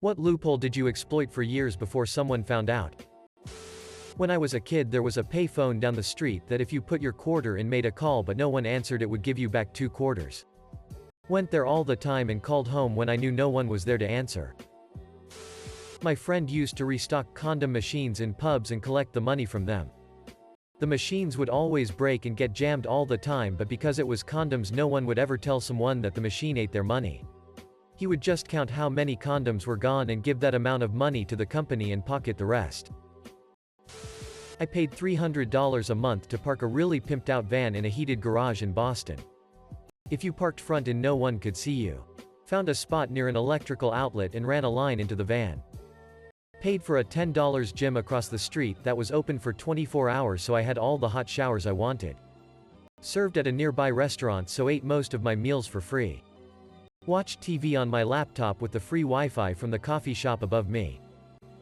What loophole did you exploit for years before someone found out? When I was a kid, there was a pay phone down the street that if you put your quarter in, made a call but no one answered, it would give you back 2 quarters. Went there all the time and called home when I knew no one was there to answer. My friend used to restock condom machines in pubs and collect the money from them. The machines would always break and get jammed all the time, but because it was condoms, no one would ever tell someone that the machine ate their money. He would just count how many condoms were gone and give that amount of money to the company and pocket the rest. I paid $300 a month to park a really pimped out van in a heated garage in Boston. If you parked front and no one could see you. Found a spot near an electrical outlet and ran a line into the van. Paid for a $10 gym across the street that was open for 24 hours, so I had all the hot showers I wanted. Served at a nearby restaurant, so ate most of my meals for free. Watched TV on my laptop with the free Wi-Fi from the coffee shop above me.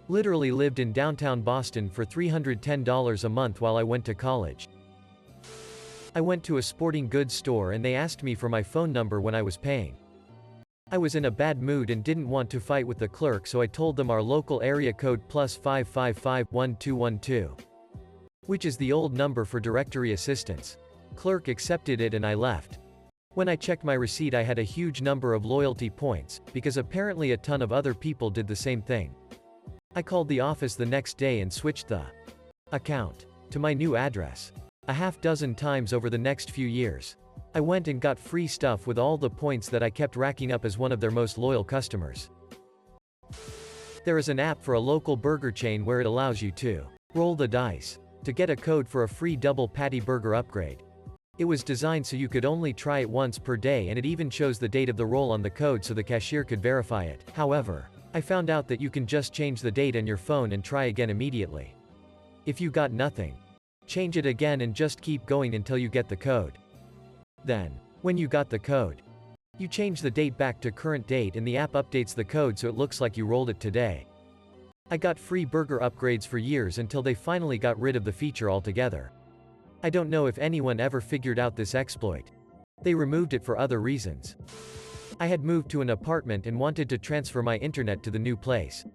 Literally lived in downtown Boston for $310 a month while I went to college. I went to a sporting goods store and they asked me for my phone number when I was paying. I was in a bad mood and didn't want to fight with the clerk, so I told them our local area code +555 1212. Which is the old number for directory assistance. Clerk accepted it and I left. When I checked my receipt, I had a huge number of loyalty points, because apparently a ton of other people did the same thing. I called the office the next day and switched the account to my new address. A half dozen times over the next few years. I went and got free stuff with all the points that I kept racking up as one of their most loyal customers. There is an app for a local burger chain where it allows you to roll the dice to get a code for a free double patty burger upgrade. It was designed so you could only try it once per day, and it even shows the date of the roll on the code so the cashier could verify it. However, I found out that you can just change the date on your phone and try again immediately. If you got nothing, change it again and just keep going until you get the code. Then, when you got the code, you change the date back to current date and the app updates the code so it looks like you rolled it today. I got free burger upgrades for years until they finally got rid of the feature altogether. I don't know if anyone ever figured out this exploit. They removed it for other reasons. I had moved to an apartment and wanted to transfer my internet to the new place.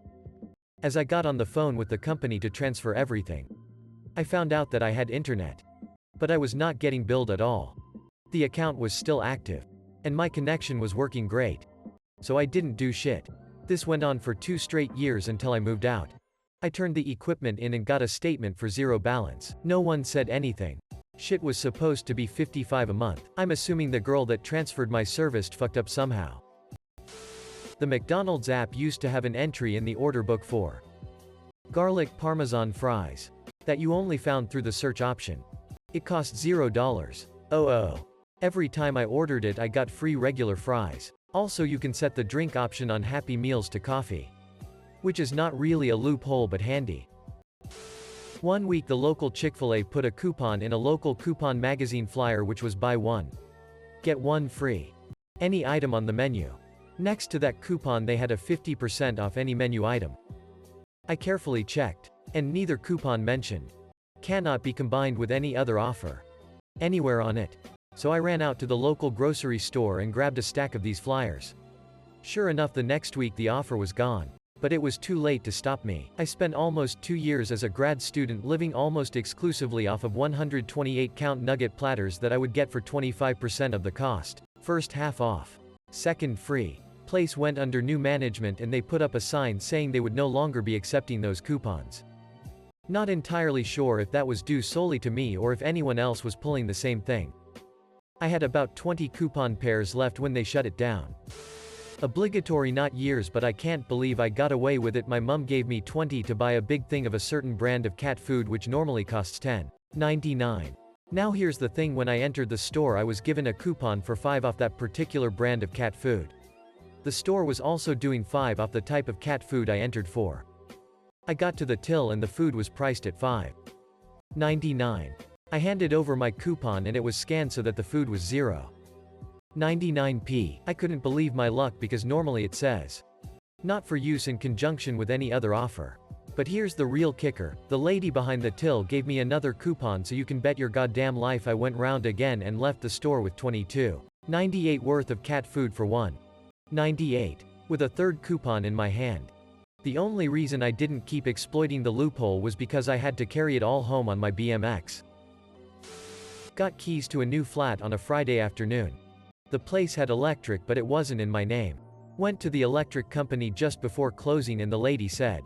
As I got on the phone with the company to transfer everything, I found out that I had internet. But I was not getting billed at all. The account was still active. And my connection was working great. So I didn't do shit. This went on for 2 straight years until I moved out. I turned the equipment in and got a statement for 0 balance. No one said anything. Shit was supposed to be $55 a month. I'm assuming the girl that transferred my service fucked up somehow. The McDonald's app used to have an entry in the order book for garlic parmesan fries that you only found through the search option. It cost $0. Every time I ordered it, I got free regular fries. Also, you can set the drink option on Happy Meals to coffee. Which is not really a loophole but handy. One week the local Chick-fil-A put a coupon in a local coupon magazine flyer, which was buy one, get one free. Any item on the menu. Next to that coupon they had a 50% off any menu item. I carefully checked. And neither coupon mentioned cannot be combined with any other offer anywhere on it. So I ran out to the local grocery store and grabbed a stack of these flyers. Sure enough, the next week the offer was gone. But it was too late to stop me. I spent almost 2 years as a grad student living almost exclusively off of 128-count nugget platters that I would get for 25% of the cost. First half off. Second free. Place went under new management and they put up a sign saying they would no longer be accepting those coupons. Not entirely sure if that was due solely to me or if anyone else was pulling the same thing. I had about 20 coupon pairs left when they shut it down. Obligatory, not years, but I can't believe I got away with it. My mum gave me 20 to buy a big thing of a certain brand of cat food which normally costs $10.99. Now here's the thing, when I entered the store I was given a coupon for 5 off that particular brand of cat food. The store was also doing 5 off the type of cat food I entered for. I got to the till and the food was priced at $5.99. I handed over my coupon and it was scanned so that the food was $0.99. I couldn't believe my luck because normally it says, not for use in conjunction with any other offer. But here's the real kicker, the lady behind the till gave me another coupon, so you can bet your goddamn life I went round again and left the store with $22.98 worth of cat food for $1.98. with a third coupon in my hand. The only reason I didn't keep exploiting the loophole was because I had to carry it all home on my BMX. Got keys to a new flat on a Friday afternoon. The place had electric but it wasn't in my name. Went to the electric company just before closing and the lady said,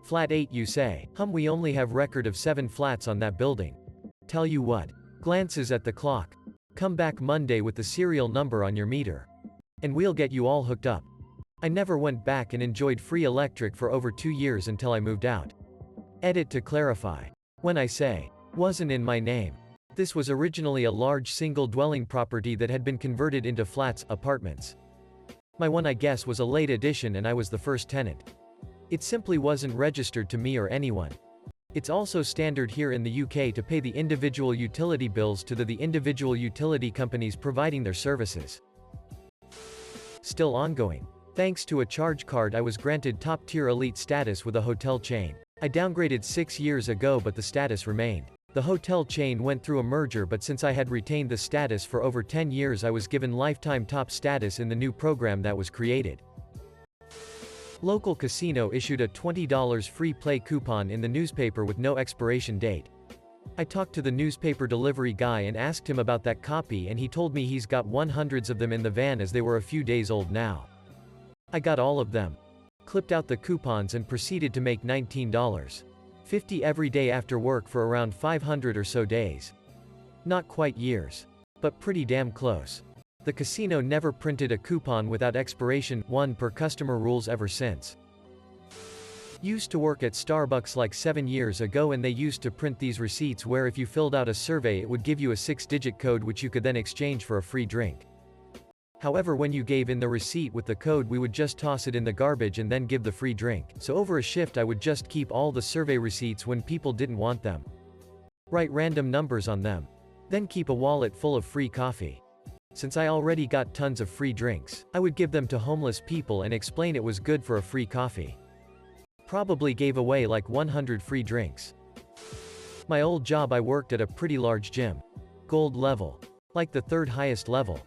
"Flat 8 you say? We only have record of 7 flats on that building. Tell you what. Glances at the clock. Come back Monday with the serial number on your meter. And we'll get you all hooked up." I never went back and enjoyed free electric for over 2 years until I moved out. Edit to clarify. When I say, "wasn't in my name," this was originally a large single-dwelling property that had been converted into flats, apartments. My one I guess was a late addition and I was the first tenant. It simply wasn't registered to me or anyone. It's also standard here in the UK to pay the individual utility bills to the individual utility companies providing their services. Still ongoing. Thanks to a charge card I was granted top-tier elite status with a hotel chain. I downgraded 6 years ago but the status remained. The hotel chain went through a merger but since I had retained the status for over 10 years I was given lifetime top status in the new program that was created. Local casino issued a $20 free play coupon in the newspaper with no expiration date. I talked to the newspaper delivery guy and asked him about that copy and he told me he's got hundreds of them in the van as they were a few days old now. I got all of them. Clipped out the coupons and proceeded to make $19.50 every day after work for around 500 or so days. Not quite years. But pretty damn close. The casino never printed a coupon without expiration, one per customer rules ever since. Used to work at Starbucks like 7 years ago and they used to print these receipts where if you filled out a survey it would give you a 6-digit code which you could then exchange for a free drink. However, when you gave in the receipt with the code we would just toss it in the garbage and then give the free drink. So over a shift I would just keep all the survey receipts when people didn't want them. Write random numbers on them. Then keep a wallet full of free coffee. Since I already got tons of free drinks, I would give them to homeless people and explain it was good for a free coffee. Probably gave away like 100 free drinks. My old job I worked at a pretty large gym. Gold level. Like the third highest level.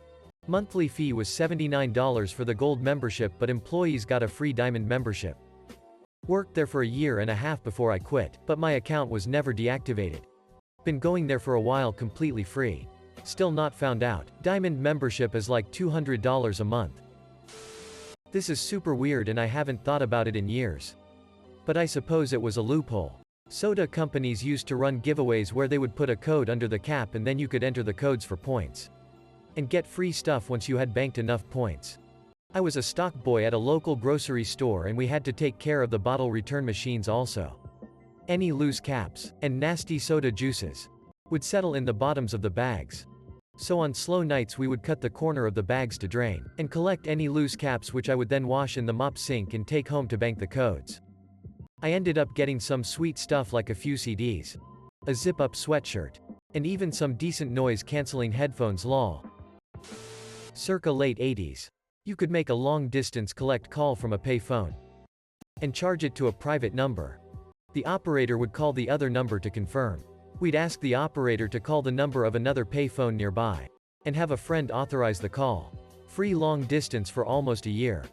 Monthly fee was $79 for the gold membership but employees got a free diamond membership. Worked there for a year and a half before I quit, but my account was never deactivated. Been going there for a while completely free. Still not found out. Diamond membership is like $200 a month. This is super weird and I haven't thought about it in years. But I suppose it was a loophole. Soda companies used to run giveaways where they would put a code under the cap and then you could enter the codes for points. And get free stuff once you had banked enough points. I was a stock boy at a local grocery store and we had to take care of the bottle return machines also. Any loose caps, and nasty soda juices, would settle in the bottoms of the bags. So on slow nights we would cut the corner of the bags to drain, and collect any loose caps which I would then wash in the mop sink and take home to bank the codes. I ended up getting some sweet stuff like a few CDs. A zip-up sweatshirt. And even some decent noise-canceling headphones lol. Circa late 80s. You could make a long-distance collect call from a pay phone. And charge it to a private number. The operator would call the other number to confirm. We'd ask the operator to call the number of another pay phone nearby. And have a friend authorize the call. Free long distance for almost a year.